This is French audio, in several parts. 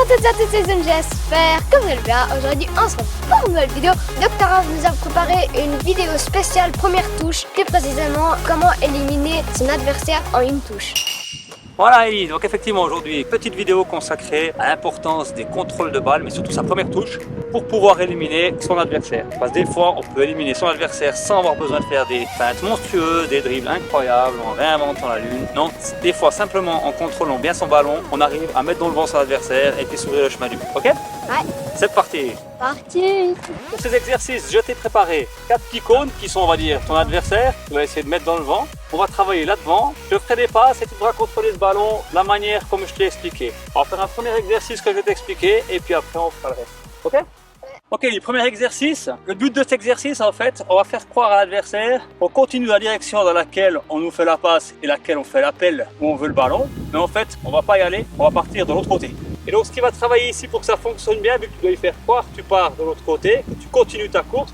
toutes et à tous, c'est Zen, j'espère que vous allez bien. Aujourd'hui, on se retrouve pour une nouvelle vidéo. Docteur nous a préparé une vidéo spéciale première touche, plus précisément comment éliminer son adversaire en une touche. Voilà Ellie, donc effectivement aujourd'hui, petite vidéo consacrée à l'importance des contrôles de balle, mais surtout sa première touche, pour pouvoir éliminer son adversaire. Parce que des fois, on peut éliminer son adversaire sans avoir besoin de faire des feintes monstrueuses, des dribbles incroyables, en réinventant la lune. Non, des fois, simplement en contrôlant bien son ballon, on arrive à mettre dans le vent son adversaire et puis s'ouvrir le chemin du but. Ok? Ouais. C'est parti. Parti. Pour ces exercices, je t'ai préparé 4 petits cônes qui sont, on va dire, ton adversaire. Tu vas essayer de mettre dans le vent. On va travailler là-devant. Je ferai des passes et tu devras contrôler le ballon de la manière comme je t'ai expliqué. On va faire un premier exercice que je vais t'expliquer et puis après on fera le reste. Ok? Ok, le premier exercice. Le but de cet exercice, en fait, on va faire croire à l'adversaire qu'on continue la direction dans laquelle on nous fait la passe et laquelle on fait l'appel où on veut le ballon. Mais en fait, on va pas y aller, on va partir de l'autre côté. Et donc, ce qui va travailler ici pour que ça fonctionne bien, vu que tu dois y faire croire que tu pars de l'autre côté, que tu continues ta course,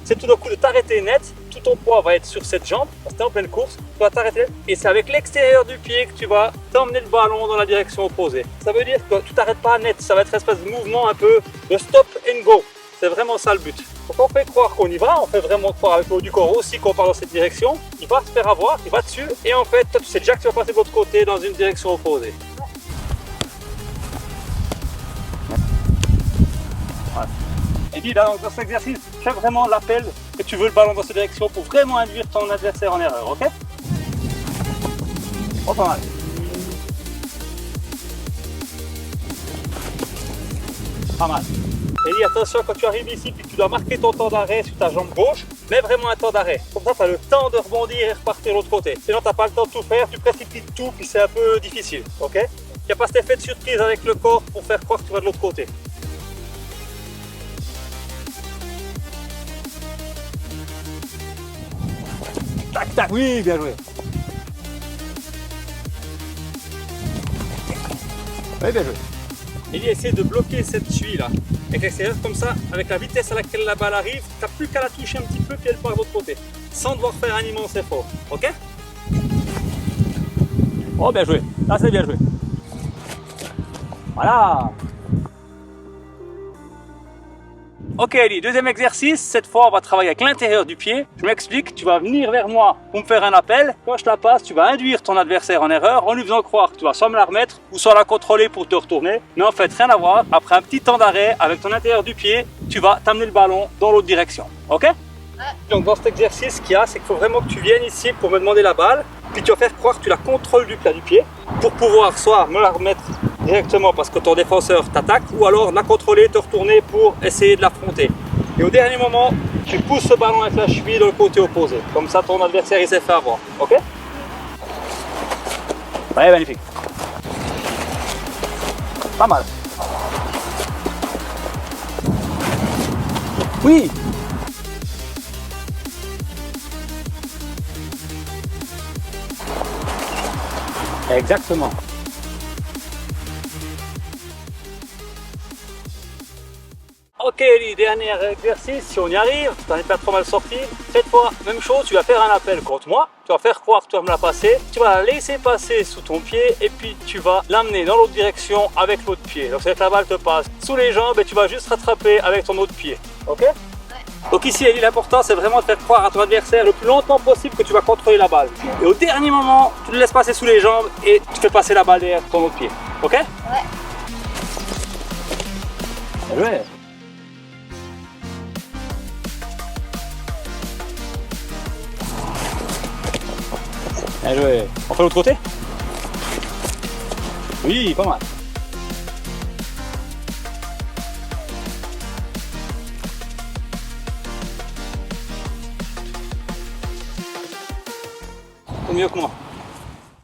c'est tout d'un coup de t'arrêter net. Tout ton poids va être sur cette jambe, parce que tu es en pleine course, tu vas t'arrêter et c'est avec l'extérieur du pied que tu vas t'emmener le ballon dans la direction opposée. Ça veut dire que tu t'arrêtes pas net, ça va être une espèce de mouvement un peu de stop and go. C'est vraiment ça le but. Donc on fait croire qu'on y va, on fait vraiment croire avec le haut du corps aussi qu'on part dans cette direction. Il va se faire avoir, il va dessus et en fait, toi, tu sais déjà que tu vas passer de l'autre côté dans une direction opposée. Voilà. Et puis là, dans cet exercice, fais vraiment l'appel que tu veux le ballon dans cette direction pour vraiment induire ton adversaire en erreur, ok? Oh, pas mal. Pas mal. Et dis attention quand tu arrives ici puis que tu dois marquer ton temps d'arrêt sur ta jambe gauche, mets vraiment un temps d'arrêt. Comme ça, tu as le temps de rebondir et repartir de l'autre côté. Sinon, tu n'as pas le temps de tout faire, tu précipites tout puis c'est un peu difficile, ok? Il n'y a pas cet effet de surprise avec le corps pour faire croire que tu vas de l'autre côté. Tac, tac, oui, bien joué. Oui, bien joué. Il essaie de bloquer cette cheville là, avec l'extérieur comme ça, avec la vitesse à laquelle la balle arrive, tu n'as plus qu'à la toucher un petit peu puis elle part de l'autre côté, sans devoir faire un immense effort, ok? Oh, bien joué, là c'est bien joué. Voilà. Ok Ellie, deuxième exercice, cette fois on va travailler avec l'intérieur du pied. Je m'explique, tu vas venir vers moi pour me faire un appel. Quand je te la passe, tu vas induire ton adversaire en erreur en lui faisant croire que tu vas soit me la remettre ou soit la contrôler pour te retourner. Mais en fait, rien à voir, après un petit temps d'arrêt avec ton intérieur du pied, tu vas t'amener le ballon dans l'autre direction, ok? Donc dans cet exercice, ce qu'il y a, c'est qu'il faut vraiment que tu viennes ici pour me demander la balle. Puis tu vas faire croire que tu la contrôles du plat du pied pour pouvoir soit me la remettre directement parce que ton défenseur t'attaque ou alors la contrôler, te retourner pour essayer de l'affronter. Et au dernier moment, tu pousses ce ballon avec la cheville dans le côté opposé. Comme ça, ton adversaire il s'est fait avoir. Ok? Ouais, magnifique. Pas mal. Oui! Exactement. Ok Ellie, dernier exercice, si on y arrive, tu n'en es pas trop mal sorti. Cette fois, même chose, tu vas faire un appel contre moi, tu vas faire croire que tu vas me la passer, tu vas la laisser passer sous ton pied et puis tu vas l'amener dans l'autre direction avec l'autre pied. Donc c'est que la balle te passe sous les jambes et tu vas juste rattraper avec ton autre pied. Ok? Donc ici Ellie, l'important c'est vraiment de faire croire à ton adversaire le plus longtemps possible que tu vas contrôler la balle. Et au dernier moment, tu le laisses passer sous les jambes et tu fais passer la balle derrière ton autre pied. Ok? Ouais. Bien joué. Bien joué. On fait l'autre côté? Oui, pas mal. C'est mieux que moi.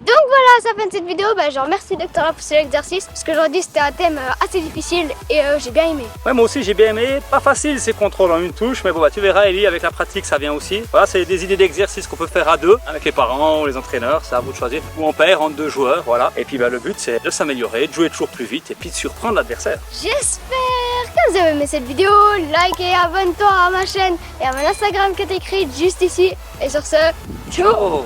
Donc voilà, ça fait cette vidéo. Je remercie Docteur pour cet exercice parce qu'aujourd'hui c'était un thème assez difficile et j'ai bien aimé. Ouais, moi aussi j'ai bien aimé. Pas facile ces contrôles en une touche, mais bon, tu verras Ellie, avec la pratique ça vient aussi. Voilà, c'est des idées d'exercices qu'on peut faire à deux, avec les parents ou les entraîneurs, c'est à vous de choisir. Ou en paire, entre deux joueurs, voilà. Et puis le but c'est de s'améliorer, de jouer toujours plus vite et puis de surprendre l'adversaire. J'espère que vous avez aimé cette vidéo. Likez, abonne-toi à ma chaîne et à mon Instagram qui est écrit juste ici. Et sur ce, ciao! Oh.